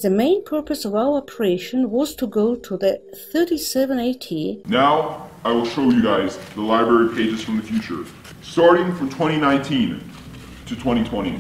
The main purpose of our operation was to go to the 3780. Now, I will show you guys the library pages from the future, starting from 2019 to 2020.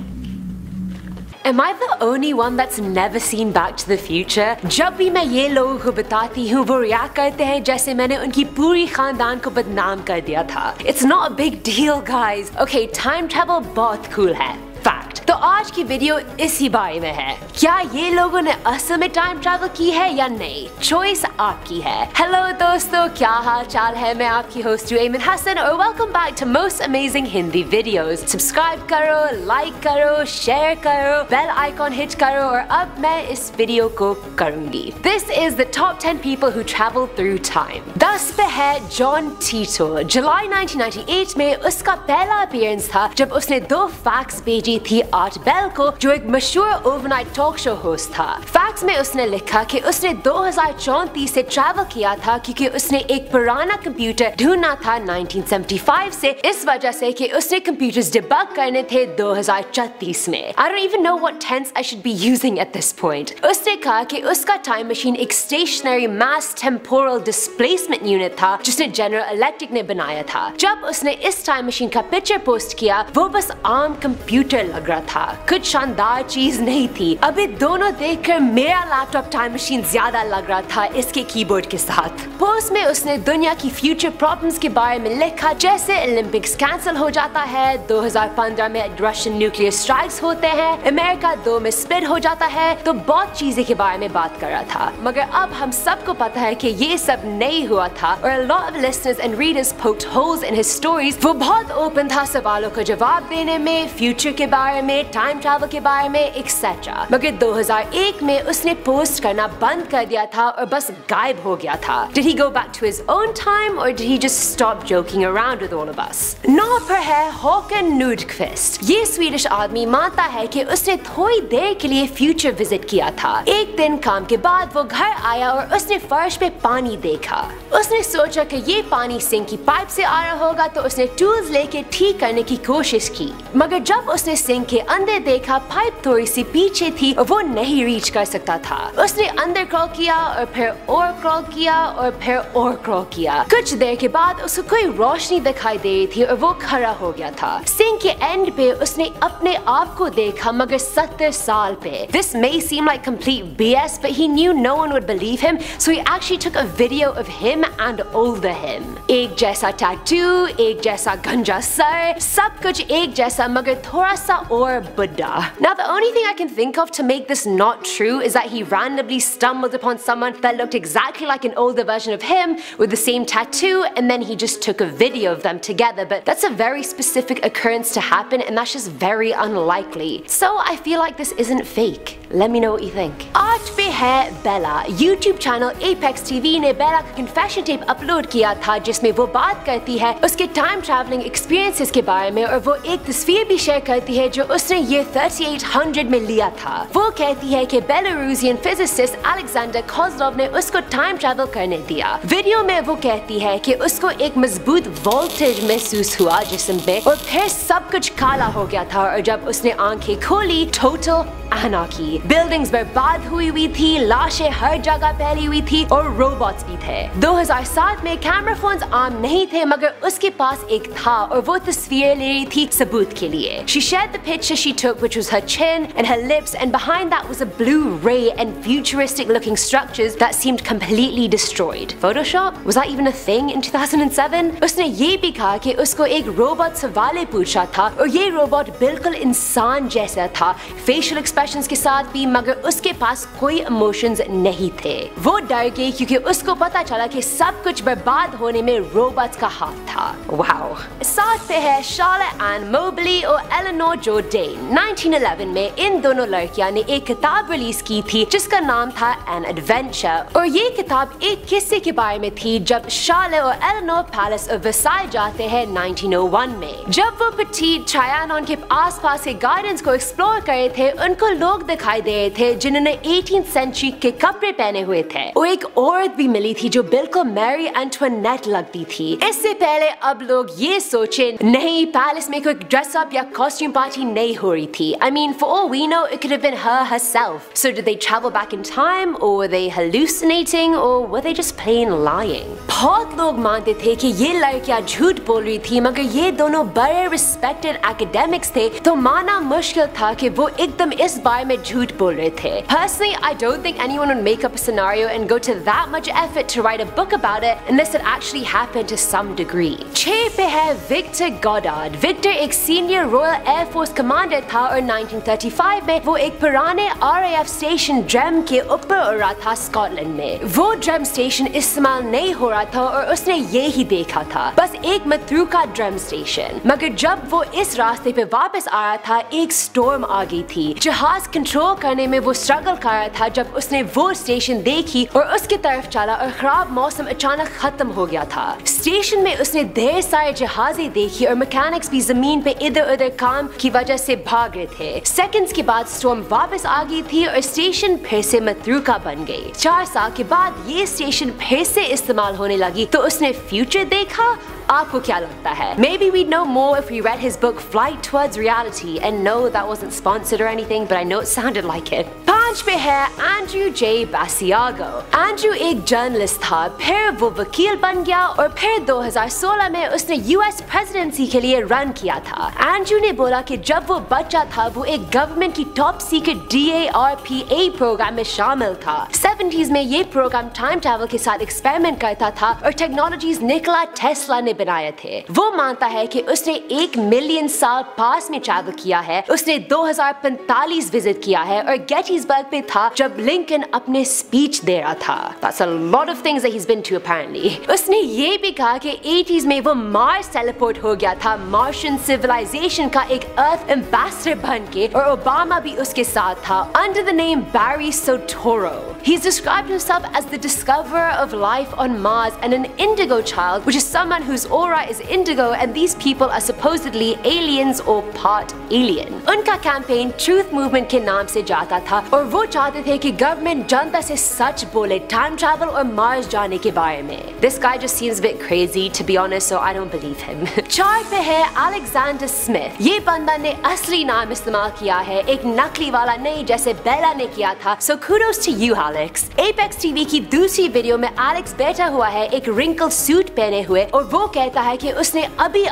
Am I the only one that's never seen Back to the Future? जब भी मैं ये लोगों को बताती हूँ वो react करते हैं जैसे मैंने उनकी पूरी खानदान को बदनाम कर दिया था. It's not a big deal, guys. Okay, time travel बहुत cool है. Fact. तो आज की वीडियो इसी बारे में है. क्या ये लोगों ने असल में टाइम ट्रैवल की है या नहीं? चॉइस आपकी है. हेलो दोस्तों, क्या हाल चाल है? मैं आपकी होस्ट ज़ुएमिन हसन और welcome back to most amazing Hindi videos. Subscribe करो, लाइक करो, शेयर करो, बेल आइकॉन हिट करो और अब मैं इस वीडियो को करूंगी. This is the top 10 people who travel through time. 10 पे है जॉन टीटोर. जुलाई 1998 में उसका पहला अपीयरेंस था जब उसने 2 फैक्ट्स भेजी थी आर्ट बेल को, जो एक मशहूर ओवरनाइट टॉक शो होस्ट था. फैक्ट्स में उसने लिखा कि उसने 2034 से ट्रैवल किया था क्योंकि उसने एक पुराना कंप्यूटर ढूंढना था 1975 से, इस वजह से कि उसने कंप्यूटर्स डिबग करने थे 2034 में. I don't even know what tense I should be using at this point. उसने कहा कि उसका टाइम मशीन एक स्टेशनरी मास टेम्पोरल डिस्प्लेसमेंट यूनिट था जिसने जनरल इलेक्ट्रिक ने बनाया था. जब उसने इस टाइम मशीन का पिक्चर पोस्ट किया वो बस आम कंप्यूटर लग रहा था, कुछ शानदार चीज नहीं थी. अभी दोनों देखकर मेरा लैपटॉप टाइम मशीन ज्यादा लग रहा था इसके कीबोर्ड के साथ. पोस्ट में उसने दुनिया की फ्यूचर प्रॉब्लम्स के बारे में लिखा, जैसे ओलंपिक्स कैंसिल हो जाता है, 2015 में रशियन न्यूक्लियर स्ट्राइक्स होते हैं, अमेरिका 2 में स्प्लिट हो जाता है. तो बहुत चीजें के बारे में बात कर रहा था. मगर अब हम सबको पता है कि ये सब नहीं हुआ था और a lot of listeners and readers poked holes in his stories. वो बहुत ओपन था सवालों का जवाब देने में, फ्यूचर के बारे में, टाइम ट्रैवल के बारे में एक्सेट्रा. मगर 2001 में उसने पोस्ट करना बंद कर दिया था और बस गायब हो गया था. Did he go back to his own time or did he just stop joking around with all of us? 9 पर है Hakan Nordkvist. ये स्वीडिश आदमी मानता है कि उसने थोड़ी देर के लिए फ्यूचर विजिट किया था. एक दिन काम के बाद वो घर आया और उसने फर्श पे पानी देखा. उसने सोचा कि ये पानी सिंक की पाइप से आ रहा होगा तो उसने टूल्स लेके ठीक करने की कोशिश की. मगर जब उसने सिंक के अंदर देखा पाइप थोड़ी सी पीछे थी और वो नहीं रीच कर सकता था. उसने अंदर क्रॉल किया और फिर और क्रॉल किया और फिर और क्रॉल किया. कुछ देर के बाद उसको कोई रोशनी दिखाई दे रही थी और वो खड़ा हो गया था. सिंक के एंड पे उसने अपने आप को देखा मगर 70 साल पे. This may seem like complete BS, but he knew no one would believe him, so he actually took a video of him and older him. एक जैसा टैटू, एक जैसा गंजा सर, सब कुछ एक जैसा मगर थोड़ा सा और बुड्ढा. Now the only thing I can think of to make this not true is that he randomly stumbled upon someone that looked exactly like an older version of him with the same tattoo and then he just took a video of them together, but that's a very specific occurrence to happen and that's just very unlikely. So I feel like this isn't fake. Let me know what you think. 8 पे है बेला. YouTube channel Apex TV ने बेला का confession tape upload किया था जिसमें वो बात करती है उसके टाइम ट्रैवलिंग एक्सपीरियंसेस के बारे में और वो एक तस्वीर भी शेयर करती है जो उसने ये 3800 में लिया था. वो कहती है कि बेलारूसियन फिजिसिस्ट अलेक्जेंडर कोज़लोव ने उसको टाइम ट्रैवल करने दिया. वीडियो में वो कहती है कि उसको एक मजबूत वोल्टेज महसूस हुआ जिस्म पे और फिर सब कुछ काला हो गया था और जब उसने आंखें खोली टोटल एनार्की. बिल्डिंग्स बर्बाद हुई थी, लाशें हर जगह फैली हुई थी और रोबोट्स भी थे. 2007 में कैमरा फोन्स आम नहीं थे मगर उसके पास एक था और वो तस्वीरें ले रही थी सबूत के लिए. She shared the picture she took, which was her chin and her lips, and behind that was a blue ray and futuristic looking structures that seemed completely destroyed. Photoshop? Was that even a thing in 2007? उसने ये भी कहा कि उसको एक robot सवाल पूछा था और ये रोबोट बिल्कुल इंसान जैसा था, फेशियल एक्सप्रेशंस के साथ भी, मगर उसके पास कोई इमोशंस नहीं थे. वो डर गई क्योंकि उसको पता चला कि सब कुछ बर्बाद होने में रोबोट्स का हाथ था. वाओ. 7 पे है शार्लेट एंड मोबली और एलेनोर जोर्डेन. 1911 में इन दोनों लड़कियां ने एक किताब रिलीज की थी जिसका नाम था एन एडवेंचर और ये किताब एक किस्से के बारे में थी जब शार्लेट और एलेनोर पैलेस ऑफ वर्साइल्स जाते हैं 1901 में. जब वो पिटीट ट्रायनोन के आसपास के गार्डन्स को एक्सप्लोर कर रहे थे उनको लोग दिखाई दे रहे थे जिन्होंने 18th सेंचुरी के कपड़े पहने हुए थे और एक औरत भी मिली थी जो बिल्कुल मैरी एंटोनेट लगती थी. इससे पहले अब लोग ये सोचे नहीं पैलेस में कोई ड्रेसअप या कॉस्ट्यूम पार्टी नहीं हो रही थी. I mean, for all we know, it could have been her herself. So did they travel back in time, or were they hallucinating, or were they just plain lying? बहुत लोग मानते थे कि ये लड़कियां झूठ बोल रही थी, मगर ये दोनों बड़े respected academics थे, तो माना मुश्किल था कि वो एकदम इस बारे में झूठ बोल रहे थे. Personally, I don't think anyone would make up a scenario and go to that much effort to write a book about it unless it actually happened to some degree. 6 पे है Victor Goddard. Victor एक senior Royal Air Force commander था और 1935 में वो एक पुराने RAF station drum के ऊपर उड़ रहा था स्कॉटलैंड में. वो ड्रम स्टेशन इस्तेमाल नहीं हो रहा था और उसने ये ही देखा था, बस एक मतरूका ड्रम स्टेशन. मगर जब वो इस रास्ते पे वापस आ रहा था, एक स्टॉर्म आ गई थी. जहाज कंट्रोल करने में वो स्ट्रगल कर रहा था जब उसने वो स्टेशन देखी और उसकी तरफ चला और खराब मौसम अचानक खत्म हो गया था. स्टेशन में उसने ढेर सारे जहाजें देखी और मैकेनिक्स भी जमीन पे इधर उधर काम की वजह से भाग रहे थे. सेकंड्स के बाद स्टॉर्म वापस आ गई थी और स्टेशन फिर से मतरूका बन गई. 4 साल के बाद ये स्टेशन फिर से इस्तेमाल होने लगी, तो उसने फ्यूचर देखा. आपको क्या लगता है? Maybe we'd know more if we read his book Flight Towards Reality, and no, that wasn't sponsored or anything, but I know it sounded like it. 5 पे है Andrew J. Basiago. Andrew एक journalist था, फिर वो वकील बन गया और फिर 2016 में उसने US प्रेसिडेंसी के लिए रन किया था. Andrew ने बोला कि जब वो बच्चा था वो एक गवर्नमेंट की टॉप सीक्रेट DARPA प्रोग्राम में शामिल था. 70s में ये प्रोग्राम टाइम ट्रैवल के साथ एक्सपेरिमेंट करता था और टेक्नोलॉजीज निकोला टेस्ला ने बनाए थे. वो मानता है कि उसने 1 मिलियन साल पास में ट्रैवल किया है. उसने 2045 विजिट किया है और गेटिसबर्ग पे था जब लिंकन अपने स्पीच दे रहा था. That's a lot of things that he's been to apparently. उसने ये भी कहा कि 80s में वो मार्स टेलीपोर्ट हो गया था मार्शियन सिविलाइजेशन का एक अर्थ एम्बेसडर बन के, और ओबामा भी उसके साथ था under the name Barry Sotoro. He's described himself as the discoverer of life on Mars and an indigo child, which is someone whose aura is indigo, and these people are supposedly aliens or part alien. उनका campaign truth movement के नाम से जाता था और वो चाहते थे कि गवर्नमेंट जनता से सच बोले टाइम ट्रैवल और मार्स जाने के बारे में. This guy just seems a bit crazy to be honest, so I don't believe him. 4 पे है Alexander Smith. ये बंदा ने असली नाम इस्तेमाल किया है, एक नकली वाला नहीं जैसे बेला ने किया था. So kudos to you, Alex. Apex TV की दूसरी वीडियो में Alex बैठा हुआ है एक wrinkled सूट पहने हुए और वो कहता है कि उसने अभी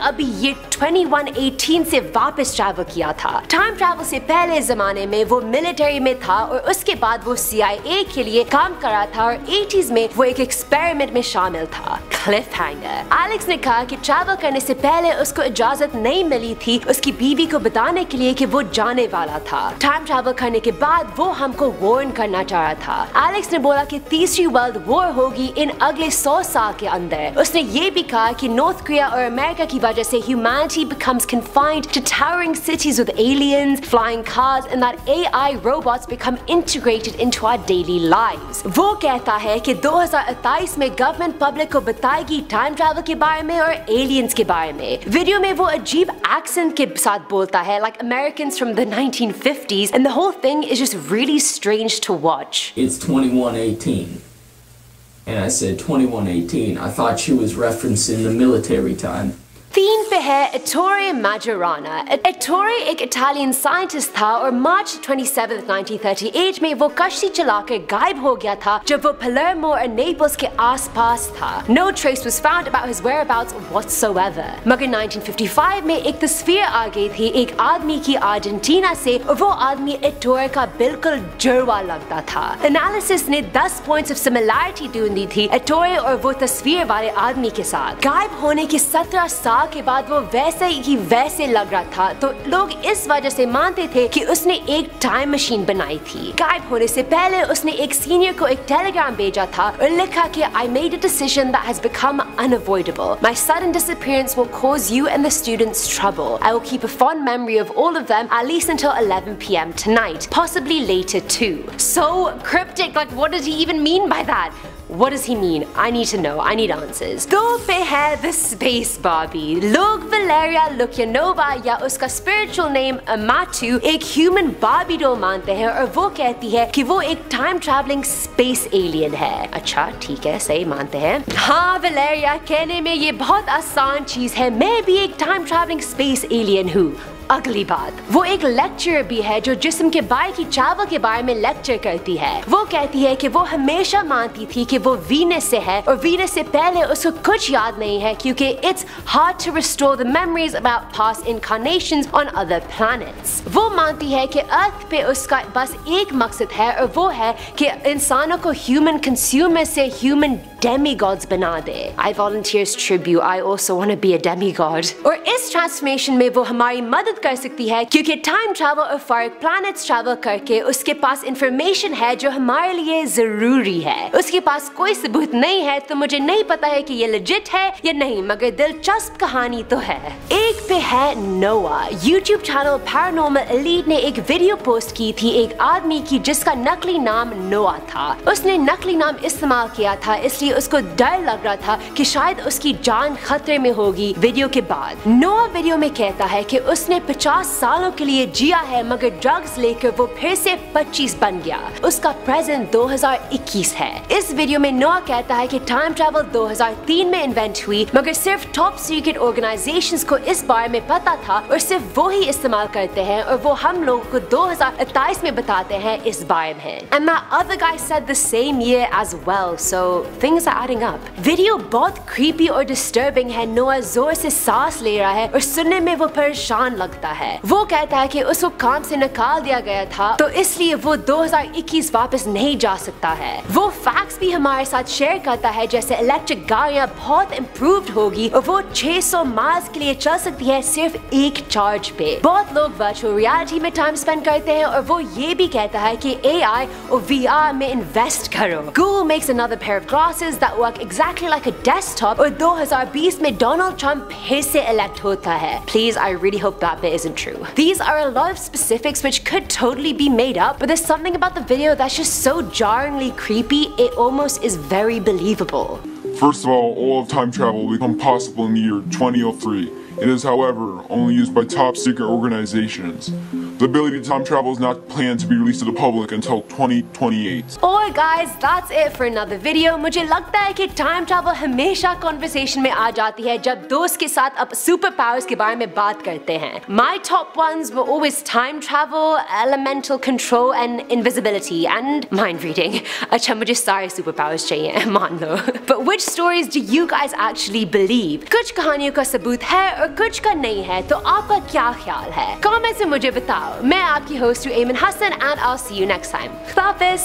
ये 2118 से वापस ट्रैवल किया था. टाइम ट्रैवल से पहले जमाने में वो मिलिट्री में था और उसके बाद वो CIA के लिए काम कर रहा था और 80s में वो एक एक्सपेरिमेंट में शामिल था. Cliff hanger. एलेक्स ने कहा कि ट्रैवल करने से पहले उसको इजाजत नहीं मिली थी उसकी बीवी को बताने के लिए कि वो जाने वाला था. टाइम ट्रैवल करने के बाद वो हमको वार्न करना चाह रहा था. एलेक्स ने बोला कि तीसरी वर्ल्ड वॉर होगी इन अगले 100 साल के अंदर. उसने ये भी कहा कि नॉर्थ कोरिया और अमेरिका की वजह से humanity becomes confined to towering cities with aliens, flying cars, and that AI robots become integrated into our daily lives. वो कहता है कि 2028 में गवर्नमेंट पब्लिक को बताएगी टाइम ट्रैवल के बारे में और एलियंस के बारे में. वीडियो में वो अजीब एक्सेंट के साथ बोलता है like Americans from the 1950s, and the whole thing is just really strange to watch. It's 2118. And I said 2118. I thought she was referencing the military time. 3 पे है Ettore Majorana. Ettore एक Italian scientist था और मार्च 27, 1938 में वो कश्ती चलाकर गायब हो गया था जब वो Palermo और नेपल्स के आसपास था. No trace was found about his whereabouts whatsoever. मगर 1955 में एक तस्वीर आ गई थी एक आदमी की अर्जेंटीना से और वो आदमी Ettore का बिल्कुल जुड़वा लगता था. एनालिसिस ने 10 पॉइंट्स ऑफ सिमिलैरिटी ढूंढ दी थी Ettore और वो तस्वीर वाले आदमी के साथ. गायब होने के 17 साल के बाद वो वैसे ही वैसे लग रहा था, तो लोग इस वजह से मानते थे कि उसने एक टाइम मशीन बनाई थी. गायब होने से पहले उसने एक सीनियर को एक टेलीग्राम भेजा था और लिखा कि I made a decision that has become unavoidable. My sudden disappearance will cause you and the students trouble. I will keep a fond memory of all of them at least until 11 p.m. tonight, possibly later too. So cryptic, like what does he even mean by that? What does he mean? I need to know. I need answers. 2 पे है the space Barbie. लोग Valeria Lukyanova या उसका spiritual name Amatu एक human Barbie doll मानते हैं और वो कहती है कि वो एक time traveling space alien है. अच्छा ठीक है, सही मानते हैं. हाँ Valeria, कहने में ये बहुत आसान चीज है. मैं भी एक time traveling space alien हूँ. अगली बात, वो एक लेक्चरर भी है जो जिस्म के बाहर की ट्रैवल के बारे में लेक्चर करती है। वो कहती है कि वो हमेशा मानती थी कि वो वीनस से है और वीनस से पहले उसको कुछ याद नहीं है क्योंकि it's hard to restore the memories about past incarnations on other planets. वो मानती है कि अर्थ पे उसका बस एक मकसद है और वो है कि इंसानों को ह्यूमन कंज्यूमर से ह्यूमन demigods बना दे। I volunteers tribute, I also want to be a demigod। और इस ट्रांसफॉर्मेशन में वो हमारी मदद कर सकती है क्योंकि टाइम ट्रैवल और फॉर प्लैनेट्स ट्रैवल करके उसके पास इंफॉर्मेशन है जो हमारे लिए जरूरी है। उसके पास कोई सबूत नहीं है तो मुझे नहीं पता है कि ये लेजिट है या नहीं, मगर दिलचस्प कहानी तो है। एक पे है नोआ। यूट्यूब चैनल पैरानॉर्मल एलीट ने एक वीडियो पोस्ट की थी एक आदमी की जिसका नकली नाम नोआ था। उसने नकली नाम इस्तेमाल किया था इसलिए उसको डर लग रहा था कि शायद उसकी जान खतरे में होगी। वीडियो के बाद नोआ वीडियो में कहता है कि उसने 50 सालों के लिए जिया है मगर ड्रग्स लेकर वो फिर से 25 बन गया। उसका प्रेजेंट 2021 है। इस वीडियो में नोआ कहता है कि टाइम ट्रैवल 2003 में इन्वेंट हुई मगर सिर्फ टॉप सीक्रेट ऑर्गेनाइजेशंस को इस बारे में पता था और सिर्फ वो ही इस्तेमाल करते हैं और वो हम लोगों को 2028 में बताते हैं इस बारे में। And that other guy said the same year as well, so things are adding up। Video बहुत creepy और disturbing है। नोआ जोर से सांस ले रहा है और सुनने में वो परेशान लगता है। वो कहता है कि उसको काम से निकाल दिया गया था तो इसलिए वो 2021 वापस नहीं जा सकता है। वो फैक्ट्स भी हमारे साथ शेयर करता है जैसे इलेक्ट्रिक गाड़ियां बहुत इम्प्रूव्ड होगी और वो 600 माइल्स के लिए चल सकती है सिर्फ एक चार्ज पे। बहुत लोग वर्चुअल रियलिटी में टाइम स्पेंड करते हैं और वो ये भी कहता है कि AI और VR में इन्वेस्ट करो। Google makes another pair of glasses that work exactly like a desktop और 2020 में डोनाल्ड ट्रंप फिर से इलेक्ट होता है। Please, I really hope that bit isn't true। These are a lot of specifics which could totally be made up, but there's something about the video that's just so jarringly creepy, it almost is very believable। First of all of time travel will become possible in the year 2003. It is, however, only used by top secret organizations. The ability to time travel is not planned to be released to the public until 2028. Alright guys, that's it for another video। मुझे लगता है कि time travel हमेशा conversation में आ जाती है जब दोस्त के साथ अब सुपर पावर्स के बारे में बात करते हैं। My top ones were always time travel, elemental control and invisibility and mind reading। अच्छा मुझे सारे सुपर पावर्स चाहिए, मान लो। But which stories do you guys actually believe? कुछ कहानियों का सबूत है और कुछ का नहीं है, तो आपका क्या ख्याल है? कमेंट से मुझे बताओ। मैं आपकी होस्ट हूँ एमन Hasan and I'll see you next time। खुदा हाफिज़।